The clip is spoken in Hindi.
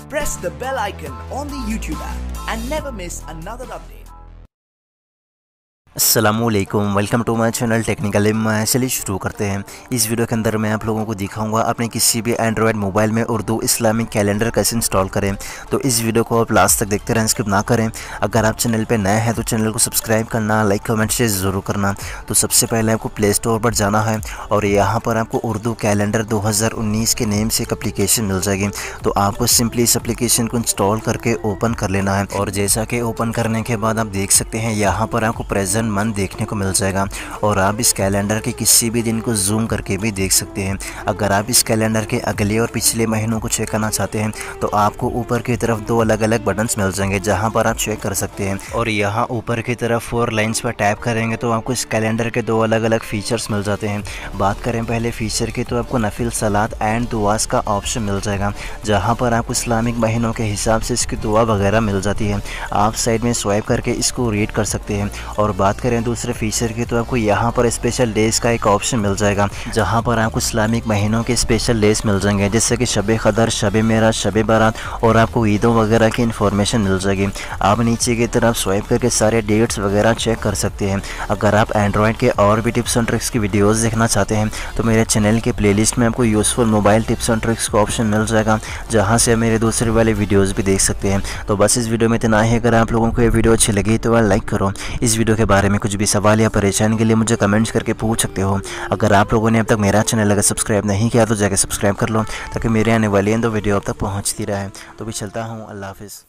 press the bell icon on the YouTube app and never miss another update. अस्सलामुअलैकुम, welcome to my channel technical इल्म। चलिए शुरू करते हैं। इस वीडियो के अंदर मैं आप लोगों को दिखाऊंगा अपने किसी भी एंड्रॉयड मोबाइल में उर्दू इस्लामिक कैलेंडर कैसे इंस्टॉल करें। तो इस वीडियो को आप लास्ट तक देखते रहें, स्किप ना करें। अगर आप चैनल पे नए हैं तो चैनल को सब्सक्राइब करना, लाइक कमेंट शेयर ज़रूर करना। तो सबसे पहले आपको प्ले स्टोर पर जाना है और यहाँ पर आपको उर्दू कैलेंडर 2019 के नेम से एक एप्लीकेशन मिल जाएगी। तो आपको सिंपली इस एप्लीकेशन को इंस्टॉल करके ओपन कर लेना है। और जैसा कि ओपन करने के बाद आप देख सकते हैं यहाँ पर आपको प्रेजेंट मंथ देखने को मिल जाएगा और आप इस कैलेंडर के किसी भी दिन को जूम करके भी देख सकते हैं। अगर आप इस कैलेंडर के अगले और पिछले महीनों को चेक करना चाहते हैं तो आपको ऊपर की तरफ दो अलग अलग बटन्स मिल जाएंगे जहां पर आप चेक कर सकते हैं। और यहां ऊपर की तरफ 4 लाइंस पर टैप करेंगे तो आपको इस कैलेंडर के दो अलग अलग फीचर्स मिल जाते हैं। बात करें पहले फीचर की तो आपको नफिल सलात एंड दुआस का ऑप्शन मिल जाएगा जहाँ पर आपको इस्लामिक महीनों के हिसाब से इसकी दुआ वगैरह मिल जाती है। आप साइड में स्वाइप करके इसको रीड कर सकते हैं। और बात करें दूसरे फीचर की तो आपको यहाँ पर स्पेशल डेज का एक ऑप्शन मिल जाएगा जहाँ पर आपको इस्लामिक महीनों के स्पेशल डेज मिल जाएंगे जैसे कि शब कदर, शब मेराज, शब बारात और आपको ईदों वगैरह की इन्फॉर्मेशन मिल जाएगी। आप नीचे की तरफ स्वाइप करके सारे डेट्स वगैरह चेक कर सकते हैं। अगर आप एंड्रॉयड के और भी टिप्स एंड ट्रिक्स की वीडियोज़ देखना चाहते हैं तो मेरे चैनल के प्लेलिस्ट में आपको useful mobile tips and tricks का ऑप्शन मिल जाएगा जहाँ से मेरे दूसरे वाले वीडियोज़ भी देख सकते हैं। तो बस इस वीडियो में इतना ही। अगर आप लोगों को ये वीडियो अच्छी लगी तो लाइक करो। इस वीडियो के बारे में कुछ भी सवाल या परेशानी के लिए मुझे कमेंट्स करके पूछ सकते हो। अगर आप लोगों ने अब तक मेरा चैनल अगर सब्सक्राइब नहीं किया तो जाकर सब्सक्राइब कर लो ताकि मेरे आने वाली वीडियो अब तक पहुंचती रहे। तो भी चलता हूं। अल्लाह हाफिज़।